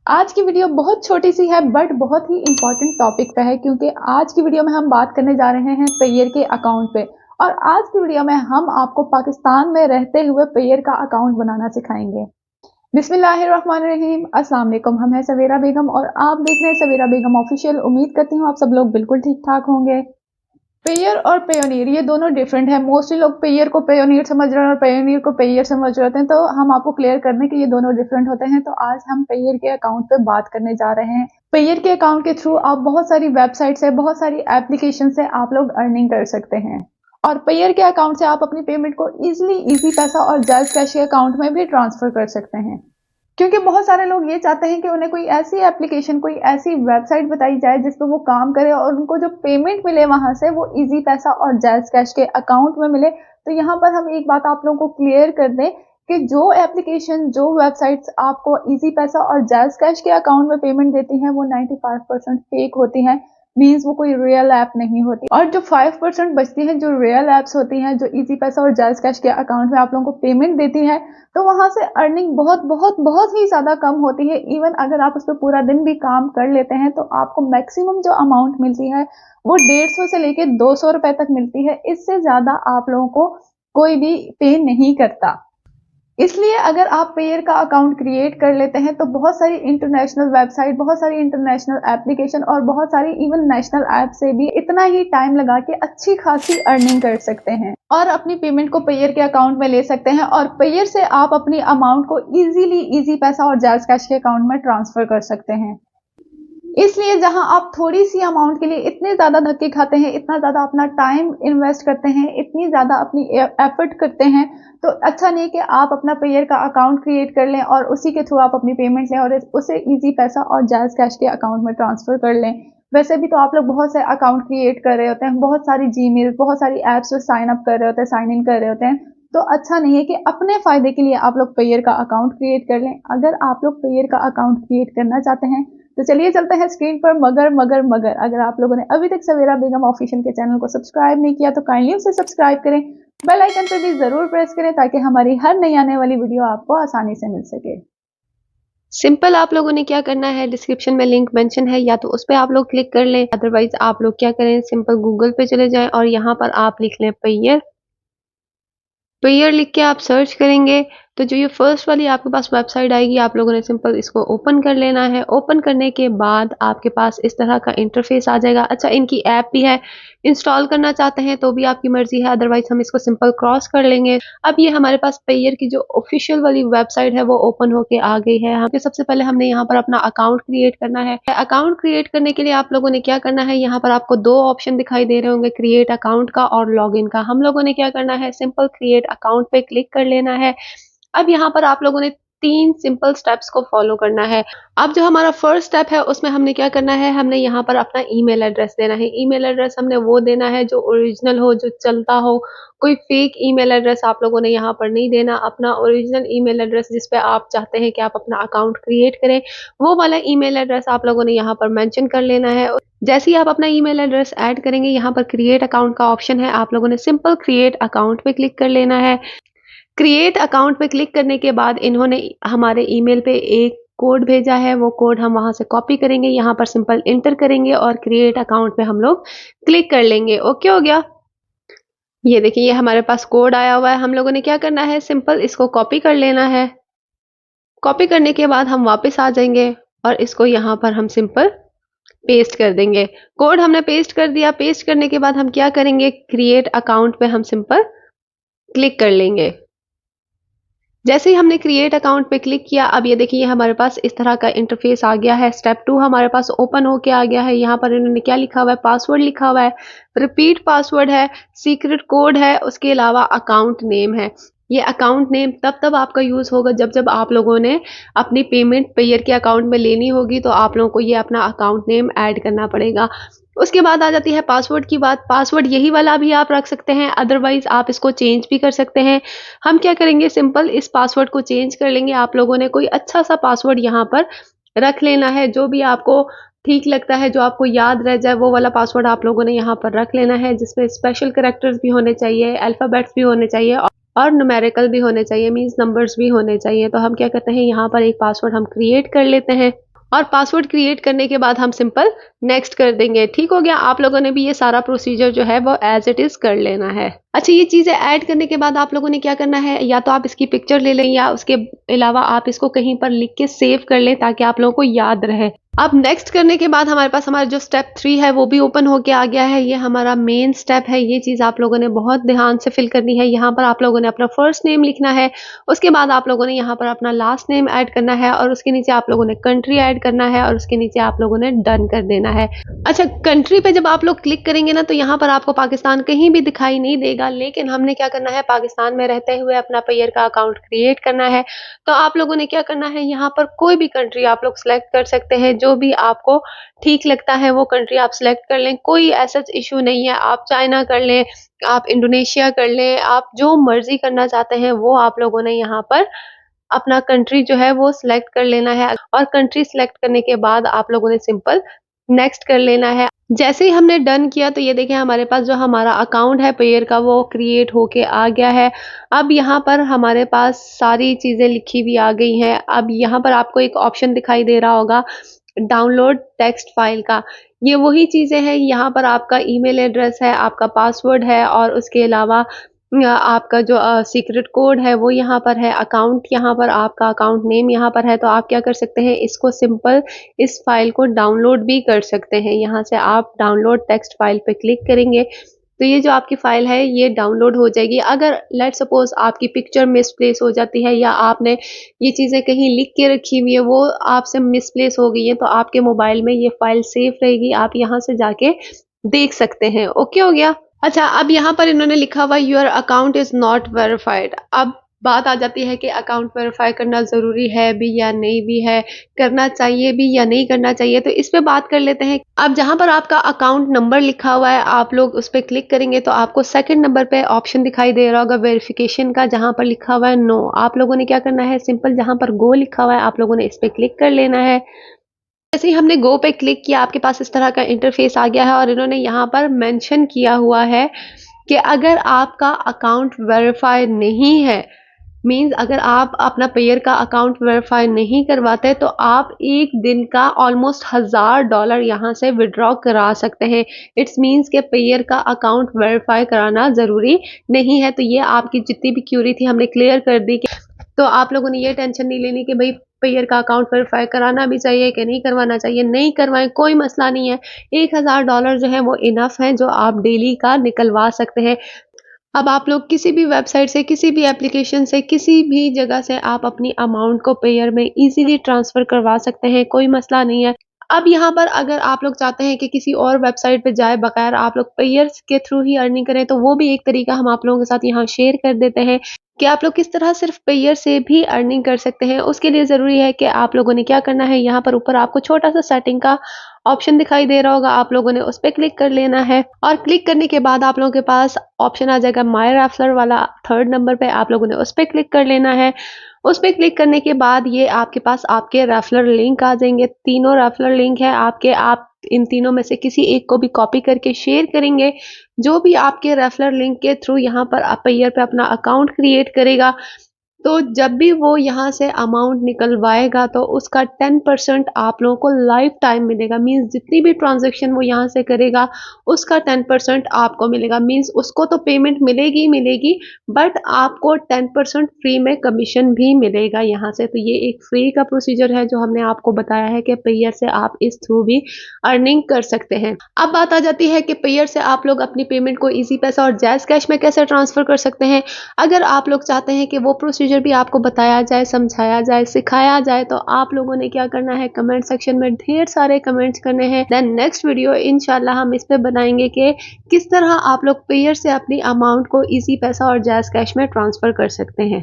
आज की वीडियो बहुत छोटी सी है बट बहुत ही इंपॉर्टेंट टॉपिक पे है क्योंकि आज की वीडियो में हम बात करने जा रहे हैं पेयर के अकाउंट पे। और आज की वीडियो में हम आपको पाकिस्तान में रहते हुए पेयर का अकाउंट बनाना सिखाएंगे। बिस्मिल्लाहिर्रहमानिर्रहीम, अस्सलाम वालेकुम। हम हैं सवेरा बेगम और आप देख रहे हैं सवेरा बेगम ऑफिशियल। उम्मीद करती हूँ आप सब लोग बिल्कुल ठीक ठाक होंगे। पेयर और पेयोनियर ये दोनों डिफरेंट है। मोस्टली लोग पेयर को पेयोनियर समझ रहे हैं और पेयोनियर को पेयर समझ रहे होते हैं, तो हम आपको क्लियर कर दें कि ये दोनों डिफरेंट होते हैं। तो आज हम पेयर के अकाउंट पे बात करने जा रहे हैं। पेयर के अकाउंट के थ्रू आप बहुत सारी वेबसाइट से, बहुत सारी एप्लीकेशन से आप लोग अर्निंग कर सकते हैं। और पेयर के अकाउंट से आप अपनी पेमेंट को इजी पैसा और जायज कैश के अकाउंट में भी ट्रांसफर कर सकते हैं। क्योंकि बहुत सारे लोग ये चाहते हैं कि उन्हें कोई ऐसी एप्लीकेशन, कोई ऐसी वेबसाइट बताई जाए जिस पर वो काम करे और उनको जो पेमेंट मिले वहां से वो इजी पैसा और जायज कैश के अकाउंट में मिले। तो यहाँ पर हम एक बात आप लोगों को क्लियर कर दें कि जो एप्लीकेशन, जो वेबसाइट्स आपको इजी पैसा और जायज कैश के अकाउंट में पेमेंट देती हैं वो 95% फेक होती हैं। मीन्स वो कोई रियल ऐप नहीं होती। और जो 5% बचती हैं, जो रियल ऐप्स होती हैं, जो इजी पैसा और जायज कैश के अकाउंट में आप लोगों को पेमेंट देती है, तो वहां से अर्निंग बहुत बहुत बहुत ही ज्यादा कम होती है। इवन अगर आप उस पर पूरा दिन भी काम कर लेते हैं तो आपको मैक्सिमम जो अमाउंट मिलती है वो 150 से लेके 200 रुपए तक मिलती है। इससे ज्यादा आप लोगों को कोई भी पे नहीं करता। इसलिए अगर आप पेयर का अकाउंट क्रिएट कर लेते हैं तो बहुत सारी इंटरनेशनल वेबसाइट, बहुत सारी इंटरनेशनल एप्लीकेशन और बहुत सारी इवन नेशनल ऐप से भी इतना ही टाइम लगा के अच्छी खासी अर्निंग कर सकते हैं और अपनी पेमेंट को पेयर के अकाउंट में ले सकते हैं। और पेयर से आप अपनी अमाउंट को इजी पैसा और जायज कैश के अकाउंट में ट्रांसफर कर सकते हैं। इसलिए जहां आप थोड़ी सी अमाउंट के लिए इतने ज्यादा धक्के खाते हैं, इतना ज्यादा अपना टाइम इन्वेस्ट करते हैं, इतनी ज्यादा अपनी एफर्ट करते हैं, तो अच्छा नहीं कि आप अपना पेयर का अकाउंट क्रिएट कर लें और उसी के थ्रू आप अपनी पेमेंट लें और उसे इजी पैसा और जायज कैश के अकाउंट में ट्रांसफर कर लें। वैसे भी तो आप लोग बहुत से अकाउंट क्रिएट कर रहे होते हैं, बहुत सारी जीमेल, बहुत सारी एप्स में साइन अप कर रहे होते हैं, साइन इन कर रहे होते हैं। तो अच्छा नहीं है कि अपने फायदे के लिए आप लोग पेयर का अकाउंट क्रिएट कर लें। अगर आप लोग पेयर का अकाउंट क्रिएट करना चाहते हैं तो चलिए चलते हैं स्क्रीन पर। मगर अगर आप लोगों ने अभी तक सवेरा बेगम ऑफिशियल के चैनल को सब्सक्राइब नहीं किया तो काइंडली उसे सब्सक्राइब करें, बेल आइकन पर भी जरूर प्रेस करें ताकि हमारी हर नई आने वाली वीडियो आपको आसानी से मिल सके। सिंपल आप लोगों ने क्या करना है, डिस्क्रिप्शन में लिंक मेंशन है, या तो उस पर आप लोग क्लिक कर लें, अदरवाइज आप लोग क्या करें, सिंपल गूगल पे चले जाएं और यहाँ पर आप लिख लें पेयर। पेयर लिख के आप सर्च करेंगे तो जो ये फर्स्ट वाली आपके पास वेबसाइट आएगी, आप लोगों ने सिंपल इसको ओपन कर लेना है। ओपन करने के बाद आपके पास इस तरह का इंटरफेस आ जाएगा। अच्छा, इनकी ऐप भी है, इंस्टॉल करना चाहते हैं तो भी आपकी मर्जी है, अदरवाइज हम इसको सिंपल क्रॉस कर लेंगे। अब ये हमारे पास पेयर की जो ऑफिशियल वाली वेबसाइट है वो ओपन होके आ गई है। हमें सबसे पहले हमने यहाँ पर अपना अकाउंट क्रिएट करना है। अकाउंट क्रिएट करने के लिए आप लोगों ने क्या करना है, यहाँ पर आपको दो ऑप्शन दिखाई दे रहे होंगे, क्रिएट अकाउंट का और लॉग इन का। हम लोगों ने क्या करना है, सिंपल क्रिएट अकाउंट पे क्लिक कर लेना है। अब यहाँ पर आप लोगों ने 3 सिंपल स्टेप्स को फॉलो करना है। अब जो हमारा फर्स्ट स्टेप है उसमें हमने क्या करना है, हमने यहाँ पर अपना ईमेल एड्रेस देना है। ईमेल एड्रेस हमने वो देना है जो ओरिजिनल हो, जो चलता हो। कोई फेक ईमेल एड्रेस आप लोगों ने यहाँ पर नहीं देना। अपना ओरिजिनल ईमेल एड्रेस जिस पे आप चाहते हैं कि आप अपना अकाउंट क्रिएट करें, वो वाला ईमेल एड्रेस आप लोगों ने यहाँ पर मेंशन कर लेना है। जैसे ही आप अपना ईमेल एड्रेस ऐड करेंगे, यहाँ पर क्रिएट अकाउंट का ऑप्शन है, आप लोगों ने सिंपल क्रिएट अकाउंट पे क्लिक कर लेना है। क्रिएट अकाउंट पे क्लिक करने के बाद इन्होंने हमारे ईमेल पे एक कोड भेजा है, वो कोड हम वहां से कॉपी करेंगे, यहाँ पर सिंपल इंटर करेंगे और क्रिएट अकाउंट पे हम लोग क्लिक कर लेंगे। ओके हो गया। ये देखिए, ये हमारे पास कोड आया हुआ है। हम लोगों ने क्या करना है, सिंपल इसको कॉपी कर लेना है। कॉपी करने के बाद हम वापस आ जाएंगे और इसको यहाँ पर हम सिंपल पेस्ट कर देंगे। कोड हमने पेस्ट कर दिया। पेस्ट करने के बाद हम क्या करेंगे, क्रिएट अकाउंट पे हम सिंपल क्लिक कर लेंगे। जैसे ही हमने क्रिएट अकाउंट पे क्लिक किया, अब ये देखिए हमारे पास इस तरह का इंटरफेस आ गया है। स्टेप 2 हमारे पास ओपन होके आ गया है। यहाँ पर इन्होंने क्या लिखा हुआ है, पासवर्ड लिखा हुआ है, रिपीट पासवर्ड है, सीक्रेट कोड है, उसके अलावा अकाउंट नेम है। ये अकाउंट नेम तब आपका यूज होगा जब आप लोगों ने अपनी पेमेंट पेयर के अकाउंट में लेनी होगी, तो आप लोगों को ये अपना अकाउंट नेम ऐड करना पड़ेगा। उसके बाद आ जाती है पासवर्ड की बात। पासवर्ड यही वाला भी आप रख सकते हैं, अदरवाइज आप इसको चेंज भी कर सकते हैं। हम क्या करेंगे, सिंपल इस पासवर्ड को चेंज कर लेंगे। आप लोगों ने कोई अच्छा सा पासवर्ड यहाँ पर रख लेना है, जो भी आपको ठीक लगता है, जो आपको याद रह जाए, वो वाला पासवर्ड आप लोगों ने यहाँ पर रख लेना है, जिसमें स्पेशल कैरेक्टर्स भी होने चाहिए, अल्फाबेट्स भी होने चाहिए और न्यूमेरिकल भी होने चाहिए, मींस नंबर्स भी होने चाहिए। तो हम क्या करते हैं, यहाँ पर एक पासवर्ड हम क्रिएट कर लेते हैं। और पासवर्ड क्रिएट करने के बाद हम सिंपल नेक्स्ट कर देंगे। ठीक हो गया। आप लोगों ने भी ये सारा प्रोसीजर जो है वो एज इट इज कर लेना है। अच्छा, ये चीजें ऐड करने के बाद आप लोगों ने क्या करना है, या तो आप इसकी पिक्चर ले लें या उसके अलावा आप इसको कहीं पर लिख के सेव कर लें ताकि आप लोगों को याद रहे। अब नेक्स्ट करने के बाद हमारे पास हमारा जो स्टेप 3 है वो भी ओपन होके आ गया है। ये हमारा मेन स्टेप है। ये चीज आप लोगों ने बहुत ध्यान से फिल करनी है। यहाँ पर आप लोगों ने अपना फर्स्ट नेम लिखना है, उसके बाद आप लोगों ने यहाँ पर अपना लास्ट नेम ऐड करना है और उसके नीचे आप लोगों ने कंट्री ऐड करना है और उसके नीचे आप लोगों ने डन कर देना है। अच्छा, कंट्री पे जब आप लोग क्लिक करेंगे ना तो यहाँ पर आपको पाकिस्तान कहीं भी दिखाई नहीं देगा, लेकिन हमने क्या करना है, पाकिस्तान में रहते हुए अपना पेयर का अकाउंट क्रिएट करना है। तो आप लोगों ने क्या करना है, यहाँ पर कोई भी कंट्री आप लोग सिलेक्ट कर सकते हैं, जो भी आपको ठीक लगता है वो कंट्री आप सिलेक्ट कर लें। कोई ऐसा इशू नहीं है, आप चाइना कर लें, आप इंडोनेशिया कर लें, आप जो मर्जी करना चाहते हैं वो आप लोगों ने यहाँ पर अपना कंट्री जो है वो सिलेक्ट कर लेना है। और कंट्री सिलेक्ट करने के बाद आप लोगों ने सिंपल नेक्स्ट कर लेना है। जैसे ही हमने डन किया तो ये देखें हमारे पास जो हमारा अकाउंट है पेयर का वो क्रिएट होके आ गया है। अब यहाँ पर हमारे पास सारी चीजें लिखी हुई आ गई हैं। अब यहाँ पर आपको एक ऑप्शन दिखाई दे रहा होगा डाउनलोड टेक्स्ट फाइल का। ये वही चीजें हैं, यहाँ पर आपका ईमेल एड्रेस है, आपका पासवर्ड है और उसके अलावा आपका जो सीक्रेट कोड है वो यहाँ पर है, अकाउंट यहाँ पर, आपका अकाउंट नेम यहाँ पर है। तो आप क्या कर सकते हैं, इसको सिंपल इस फाइल को डाउनलोड भी कर सकते हैं। यहाँ से आप डाउनलोड टेक्स्ट फाइल पे क्लिक करेंगे तो ये जो आपकी फाइल है ये डाउनलोड हो जाएगी। अगर लेट सपोज आपकी पिक्चर मिसप्लेस हो जाती है या आपने ये चीज़ें कहीं लिख के रखी हुई है वो आपसे मिसप्लेस हो गई है तो आपके मोबाइल में ये फाइल सेफ रहेगी, आप यहाँ से जाके देख सकते हैं। ओके हो गया। अच्छा, अब यहाँ पर इन्होंने लिखा हुआ your account is not verified. अब बात आ जाती है कि अकाउंट वेरीफाई करना ज़रूरी है भी या नहीं भी है, करना चाहिए भी या नहीं करना चाहिए, तो इस पे बात कर लेते हैं। अब जहाँ पर आपका अकाउंट नंबर लिखा हुआ है आप लोग उस पर क्लिक करेंगे तो आपको सेकंड नंबर पे ऑप्शन दिखाई दे रहा होगा वेरिफिकेशन का, जहाँ पर लिखा हुआ है नो। आप लोगों ने क्या करना है, सिंपल जहाँ पर गो लिखा हुआ है आप लोगों ने इस पर क्लिक कर लेना है। जैसे ही हमने गो पे क्लिक किया आपके पास इस तरह का इंटरफेस आ गया है और इन्होंने यहाँ पर मेंशन किया हुआ है कि अगर आपका अकाउंट वेरीफाई नहीं है, मींस अगर आप अपना पेयर का अकाउंट वेरीफाई नहीं करवाते तो आप एक दिन का ऑलमोस्ट $1000 यहाँ से विड्रॉ करा सकते हैं। इट्स मींस के पेयर का अकाउंट वेरीफाई कराना ज़रूरी नहीं है। तो ये आपकी जितनी भी क्यूरी थी हमने क्लियर कर दी कि तो आप लोगों ने ये टेंशन नहीं लेनी कि भाई पेयर का अकाउंट वेरीफाई कराना भी चाहिए कि नहीं करवाना चाहिए। नहीं करवाएं, कोई मसला नहीं है। $1000 जो है वो इनफ है जो आप डेली का निकलवा सकते हैं। अब आप लोग किसी भी वेबसाइट से, किसी भी एप्लीकेशन से, किसी भी जगह से आप अपनी अमाउंट को पेयर में इजीली ट्रांसफर करवा सकते हैं, कोई मसला नहीं है। अब यहाँ पर अगर आप लोग चाहते हैं कि किसी और वेबसाइट पे जाए बगैर आप लोग पेयर्स के थ्रू ही अर्निंग करें तो वो भी एक तरीका हम आप लोगों के साथ यहाँ शेयर कर देते हैं कि आप लोग किस तरह सिर्फ पेयर से भी अर्निंग कर सकते हैं। उसके लिए ज़रूरी है कि आप लोगों ने क्या करना है, यहाँ पर ऊपर आपको छोटा सा सेटिंग का ऑप्शन दिखाई दे रहा होगा, आप लोगों ने उस पर क्लिक कर लेना है और क्लिक करने के बाद आप लोगों के पास ऑप्शन आ जाएगा माय रेफरल वाला, थर्ड नंबर पे आप लोगों ने उस पर क्लिक कर लेना है। उस पर क्लिक करने के बाद ये आपके पास आपके रेफरल लिंक आ जाएंगे। तीनों रेफरल लिंक है आपके, आप इन तीनों में से किसी एक को भी कॉपी करके शेयर करेंगे। जो भी आपके रेफरल लिंक के थ्रू यहाँ पर पेयर पे अपना अकाउंट क्रिएट करेगा तो जब भी वो यहाँ से अमाउंट निकलवाएगा तो उसका 10% आप लोगों को लाइफ टाइम मिलेगा। मींस जितनी भी ट्रांजैक्शन वो यहाँ से करेगा उसका 10% आपको मिलेगा। मींस उसको तो पेमेंट मिलेगी मिलेगी बट आपको 10% फ्री में कमीशन भी मिलेगा यहाँ से। तो ये एक फ्री का प्रोसीजर है जो हमने आपको बताया है कि पेयर से आप इस थ्रू भी अर्निंग कर सकते हैं। अब बात आ जाती है कि पेयर से आप लोग अपनी पेमेंट को ईजी पैसा और जैज़ कैश में कैसे ट्रांसफर कर सकते हैं। अगर आप लोग चाहते हैं कि वो प्रोसीजर भी आपको बताया जाए, समझाया जाए, सिखाया जाए तो आप लोगों ने क्या करना है, कमेंट सेक्शन में ढेर सारे कमेंट्स करने हैं। देन नेक्स्ट वीडियो इंशाल्लाह हम इस पे बनाएंगे कि किस तरह आप लोग पेयर से अपनी अमाउंट को इजी पैसा और जैज़ कैश में ट्रांसफर कर सकते हैं।